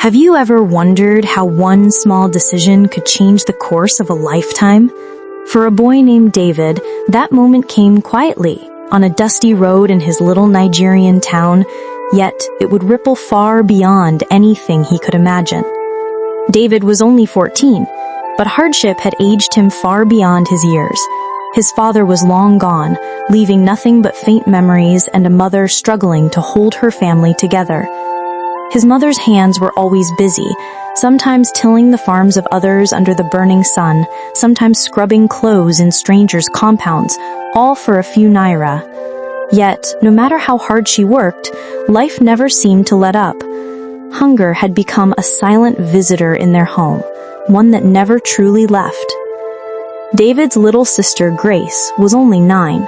Have you ever wondered how one small decision could change the course of a lifetime? For a boy named David, that moment came quietly, on a dusty road in his little Nigerian town, yet it would ripple far beyond anything he could imagine. David was only 14, but hardship had aged him far beyond his years. His father was long gone, leaving nothing but faint memories and a mother struggling to hold her family together. His mother's hands were always busy, sometimes tilling the farms of others under the burning sun, sometimes scrubbing clothes in strangers' compounds, all for a few naira. Yet, no matter how hard she worked, life never seemed to let up. Hunger had become a silent visitor in their home, one that never truly left. David's little sister, Grace, was only 9.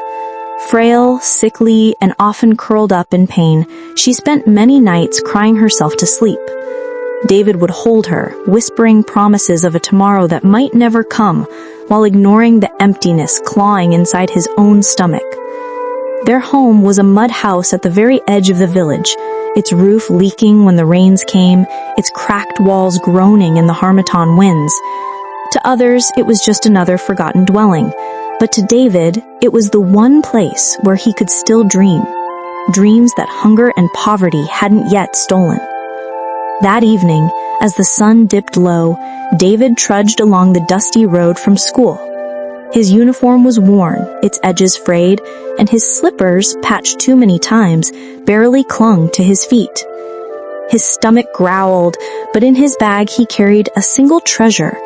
Frail, sickly, and often curled up in pain, she spent many nights crying herself to sleep. David would hold her, whispering promises of a tomorrow that might never come, while ignoring the emptiness clawing inside his own stomach. Their home was a mud house at the very edge of the village, its roof leaking when the rains came, its cracked walls groaning in the harmattan winds. To others, it was just another forgotten dwelling, but to David, it was the one place where he could still dream, dreams that hunger and poverty hadn't yet stolen. That evening, as the sun dipped low, David trudged along the dusty road from school. His uniform was worn, its edges frayed, and his slippers, patched too many times, barely clung to his feet. His stomach growled, but in his bag he carried a single treasure,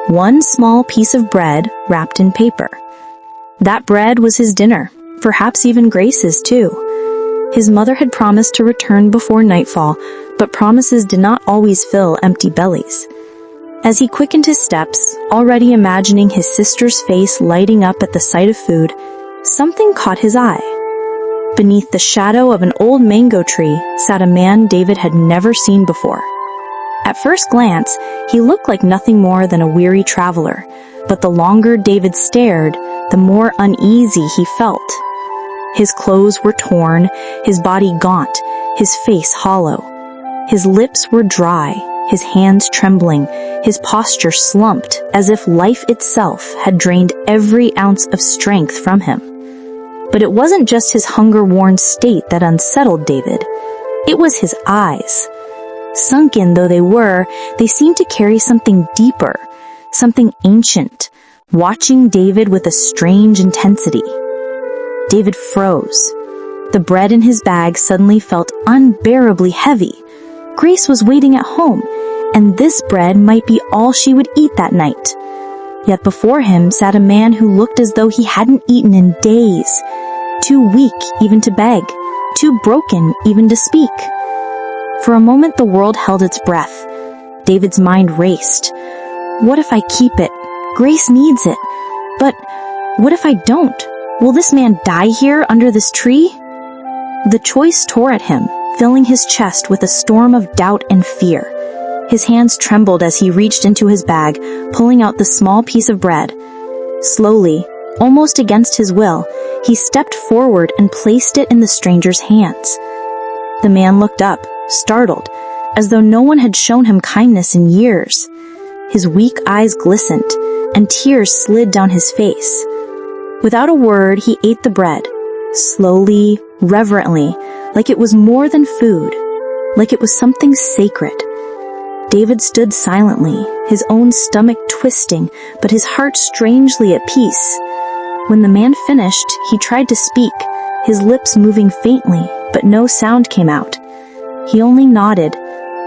one small piece of bread wrapped in paper. That bread was his dinner, perhaps even Grace's too. His mother had promised to return before nightfall, but promises did not always fill empty bellies. As he quickened his steps, already imagining his sister's face lighting up at the sight of food, something caught his eye. Beneath the shadow of an old mango tree sat a man David had never seen before. At first glance, he looked like nothing more than a weary traveler, but the longer David stared, the more uneasy he felt. His clothes were torn, his body gaunt, his face hollow. His lips were dry, his hands trembling, his posture slumped, as if life itself had drained every ounce of strength from him. But it wasn't just his hunger-worn state that unsettled David. It was his eyes. Sunken though they were, they seemed to carry something deeper, something ancient, watching David with a strange intensity. David froze. The bread in his bag suddenly felt unbearably heavy. Grace was waiting at home, and this bread might be all she would eat that night. Yet before him sat a man who looked as though he hadn't eaten in days, too weak even to beg, too broken even to speak. For a moment the world held its breath. David's mind raced. What if I keep it? Grace needs it. But what if I don't? Will this man die here under this tree? The choice tore at him, filling his chest with a storm of doubt and fear. His hands trembled as he reached into his bag, pulling out the small piece of bread. Slowly, almost against his will, he stepped forward and placed it in the stranger's hands. The man looked up, startled, as though no one had shown him kindness in years. His weak eyes glistened, and tears slid down his face. Without a word, he ate the bread, slowly, reverently, like it was more than food, like it was something sacred. David stood silently, his own stomach twisting, but his heart strangely at peace. When the man finished, he tried to speak, his lips moving faintly, but no sound came out. He only nodded,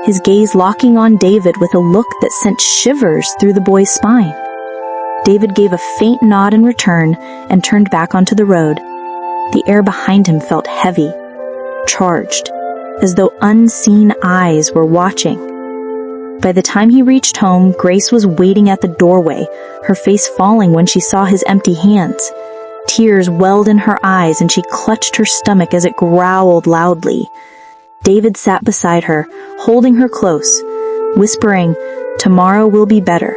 his gaze locking on David with a look that sent shivers through the boy's spine. David gave a faint nod in return and turned back onto the road. The air behind him felt heavy, charged, as though unseen eyes were watching. By the time he reached home, Grace was waiting at the doorway, her face falling when she saw his empty hands. Tears welled in her eyes and she clutched her stomach as it growled loudly. David sat beside her, holding her close, whispering, "Tomorrow will be better."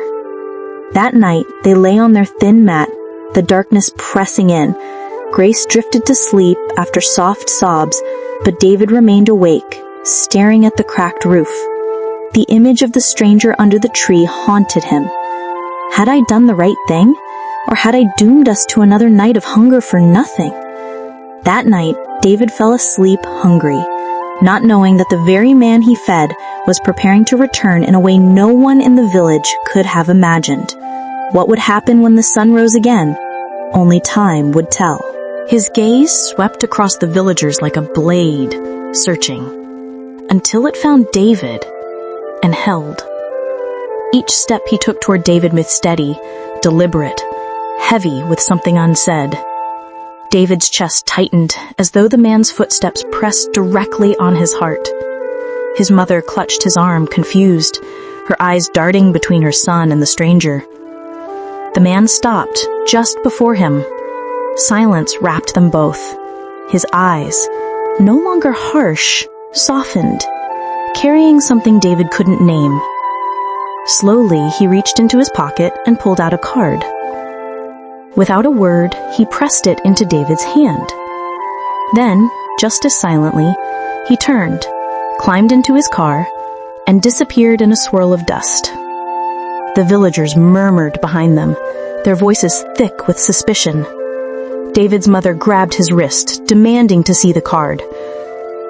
That night, they lay on their thin mat, the darkness pressing in. Grace drifted to sleep after soft sobs, but David remained awake, staring at the cracked roof. The image of the stranger under the tree haunted him. Had I done the right thing? Or had I doomed us to another night of hunger for nothing? That night, David fell asleep hungry, not knowing that the very man he fed was preparing to return in a way no one in the village could have imagined. What would happen when the sun rose again? Only time would tell. His gaze swept across the villagers like a blade, searching, until it found David and held. Each step he took toward David was steady, deliberate, heavy with something unsaid. David's chest tightened as though the man's footsteps pressed directly on his heart. His mother clutched his arm, confused, her eyes darting between her son and the stranger. The man stopped just before him. Silence wrapped them both. His eyes, no longer harsh, softened, carrying something David couldn't name. Slowly, he reached into his pocket and pulled out a card. Without a word, he pressed it into David's hand. Then, just as silently, he turned, climbed into his car, and disappeared in a swirl of dust. The villagers murmured behind them, their voices thick with suspicion. David's mother grabbed his wrist, demanding to see the card.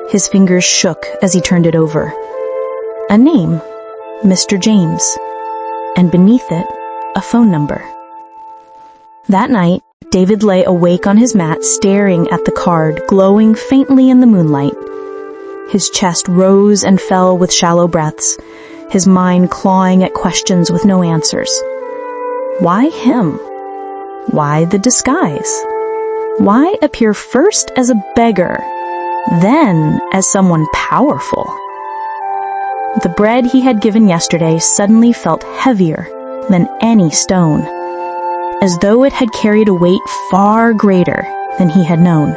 His fingers shook as he turned it over. A name, Mr. James, and beneath it, a phone number. That night, David lay awake on his mat, staring at the card, glowing faintly in the moonlight. His chest rose and fell with shallow breaths, his mind clawing at questions with no answers. Why him? Why the disguise? Why appear first as a beggar, then as someone powerful? The bread he had given yesterday suddenly felt heavier than any stone, as though it had carried a weight far greater than he had known.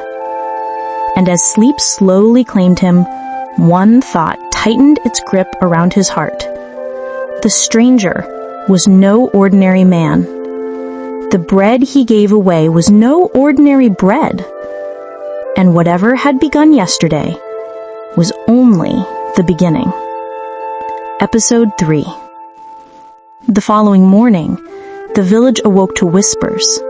And as sleep slowly claimed him, one thought tightened its grip around his heart. The stranger was no ordinary man. The bread he gave away was no ordinary bread. And whatever had begun yesterday was only the beginning. Episode 3. The following morning, the village awoke to whispers.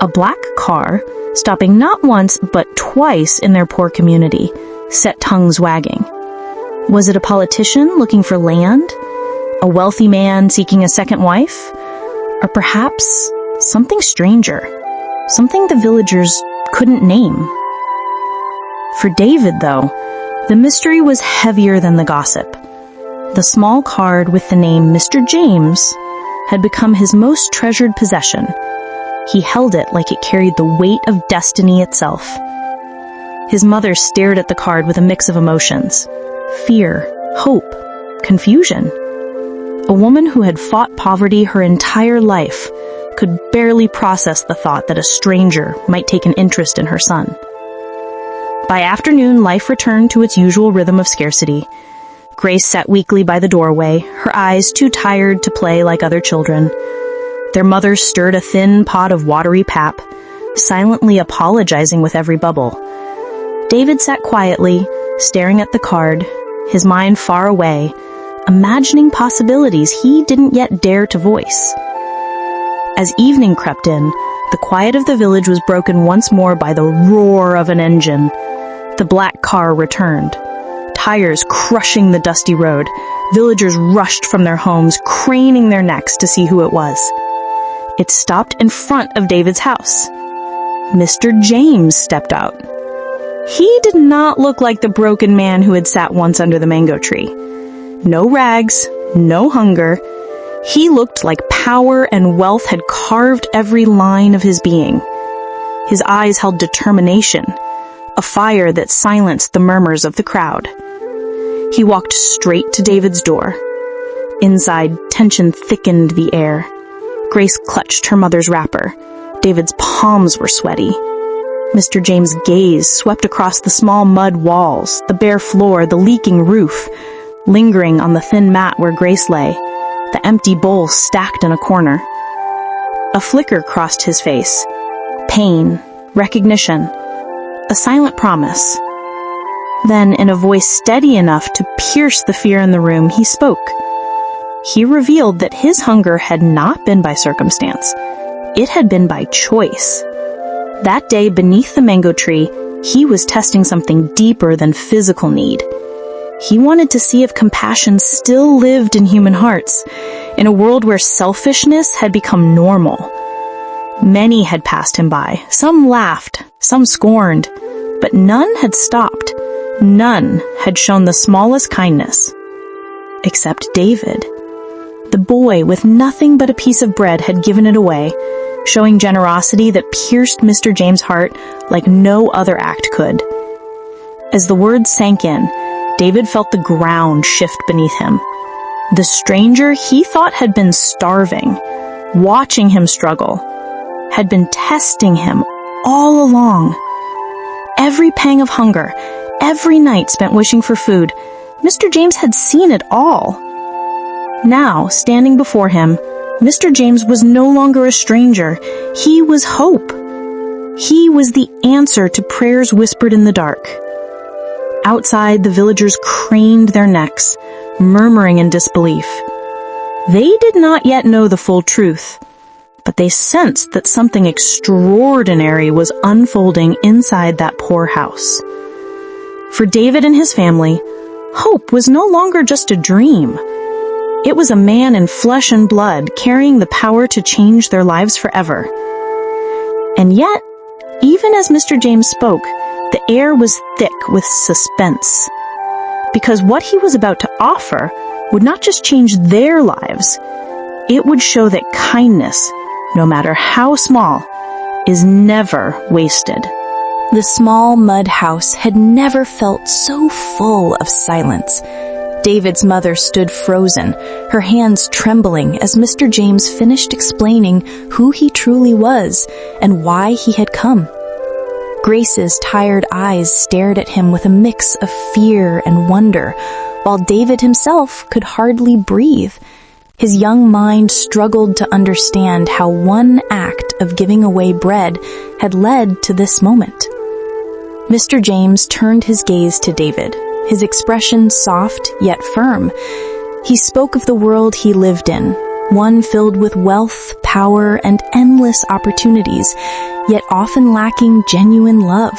A black car, stopping not once but twice in their poor community, set tongues wagging. Was it a politician looking for land? A wealthy man seeking a second wife? Or perhaps something stranger, something the villagers couldn't name? For David, though, the mystery was heavier than the gossip. The small card with the name Mr. James had become his most treasured possession. He held it like it carried the weight of destiny itself. His mother stared at the card with a mix of emotions: fear, hope, confusion. A woman who had fought poverty her entire life could barely process the thought that a stranger might take an interest in her son. By afternoon, life returned to its usual rhythm of scarcity. Grace sat weakly by the doorway, her eyes too tired to play like other children. Their mother stirred a thin pot of watery pap, silently apologizing with every bubble. David sat quietly, staring at the card, his mind far away, imagining possibilities he didn't yet dare to voice. As evening crept in, the quiet of the village was broken once more by the roar of an engine. The black car returned, tires crushing the dusty road. Villagers rushed from their homes, craning their necks to see who it was. It stopped in front of David's house. Mr. James stepped out. He did not look like the broken man who had sat once under the mango tree. No rags, no hunger. He looked like power and wealth had carved every line of his being. His eyes held determination, a fire that silenced the murmurs of the crowd. He walked straight to David's door. Inside, tension thickened the air. Grace clutched her mother's wrapper. David's palms were sweaty. Mr. James' gaze swept across the small mud walls, the bare floor, the leaking roof, lingering on the thin mat where Grace lay, the empty bowl stacked in a corner. A flicker crossed his face. Pain, recognition, a silent promise. Then, in a voice steady enough to pierce the fear in the room, he spoke. he revealed that his hunger had not been by circumstance. It had been by choice. That day, beneath the mango tree, he was testing something deeper than physical need. He wanted to see if compassion still lived in human hearts, in a world where selfishness had become normal. Many had passed him by. Some laughed, some scorned, but none had stopped. None had shown the smallest kindness. Except David. The boy with nothing but a piece of bread had given it away, showing generosity that pierced Mr. James' heart like no other act could. As the words sank in, David felt the ground shift beneath him. The stranger he thought had been starving, watching him struggle, had been testing him all along. Every pang of hunger, every night spent wishing for food, Mr. James had seen it all. Now, standing before him, Mr. James was no longer a stranger. He was hope. He was the answer to prayers whispered in the dark. Outside, the villagers craned their necks, murmuring in disbelief. They did not yet know the full truth, but they sensed that something extraordinary was unfolding inside that poor house. For David and his family, hope was no longer just a dream. It was a man in flesh and blood carrying the power to change their lives forever. And yet, even as Mr. James spoke, the air was thick with suspense. Because what he was about to offer would not just change their lives, it would show that kindness, no matter how small, is never wasted. The small mud house had never felt so full of silence. David's mother stood frozen, her hands trembling as Mr. James finished explaining who he truly was and why he had come. Grace's tired eyes stared at him with a mix of fear and wonder, while David himself could hardly breathe. His young mind struggled to understand how one act of giving away bread had led to this moment. Mr. James turned his gaze to David, his expression soft yet firm. He spoke of the world he lived in, one filled with wealth, power, and endless opportunities, yet often lacking genuine love.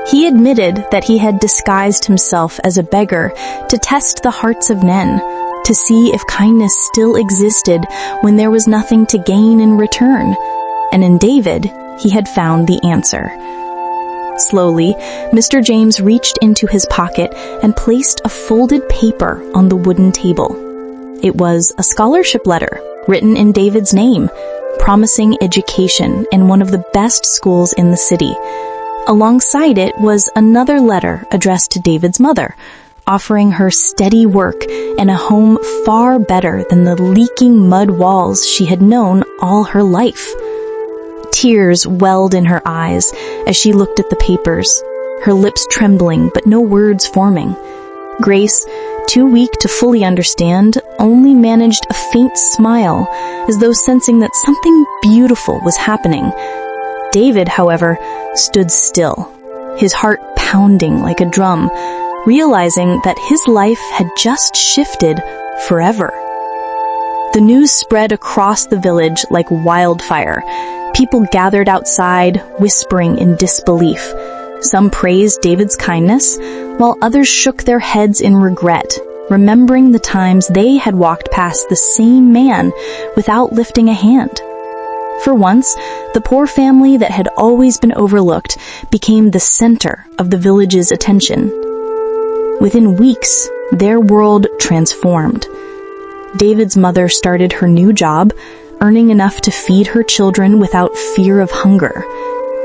He admitted that he had disguised himself as a beggar to test the hearts of men, to see if kindness still existed when there was nothing to gain in return. And in David, he had found the answer. Slowly, Mr. James reached into his pocket and placed a folded paper on the wooden table. It was a scholarship letter, written in David's name, promising education in one of the best schools in the city. Alongside it was another letter addressed to David's mother, offering her steady work and a home far better than the leaking mud walls she had known all her life. Tears welled in her eyes as she looked at the papers, her lips trembling but no words forming. Grace, too weak to fully understand, only managed a faint smile, as though sensing that something beautiful was happening. David, however, stood still, his heart pounding like a drum, realizing that his life had just shifted forever. The news spread across the village like wildfire. People gathered outside, whispering in disbelief. Some praised David's kindness, while others shook their heads in regret, remembering the times they had walked past the same man without lifting a hand. For once, the poor family that had always been overlooked became the center of the village's attention. Within weeks, their world transformed. David's mother started her new job, earning enough to feed her children without fear of hunger.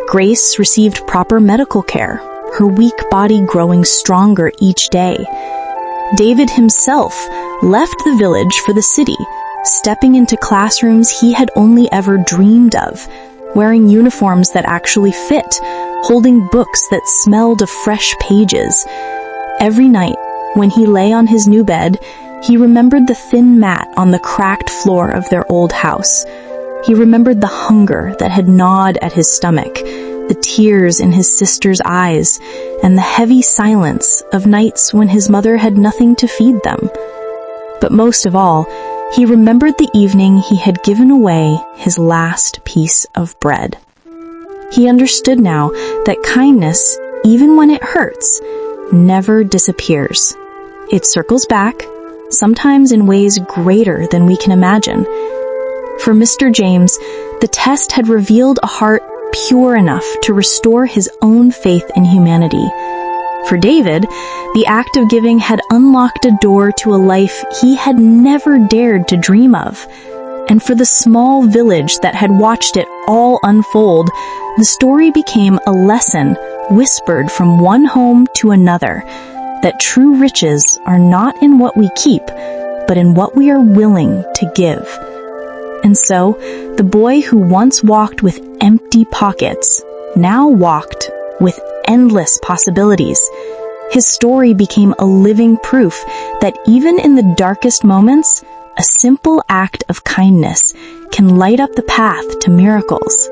Grace received proper medical care, her weak body growing stronger each day. David himself left the village for the city, stepping into classrooms he had only ever dreamed of, wearing uniforms that actually fit, holding books that smelled of fresh pages. Every night, when he lay on his new bed, he remembered the thin mat on the cracked floor of their old house. He remembered the hunger that had gnawed at his stomach, the tears in his sister's eyes, and the heavy silence of nights when his mother had nothing to feed them. But most of all, he remembered the evening he had given away his last piece of bread. He understood now that kindness, even when it hurts, never disappears. It circles back, sometimes in ways greater than we can imagine. For Mr. James, the test had revealed a heart pure enough to restore his own faith in humanity. For David, the act of giving had unlocked a door to a life he had never dared to dream of. And for the small village that had watched it all unfold, the story became a lesson whispered from one home to another, that true riches are not in what we keep, but in what we are willing to give. And so, the boy who once walked with empty pockets now walked with endless possibilities. His story became a living proof that even in the darkest moments, a simple act of kindness can light up the path to miracles.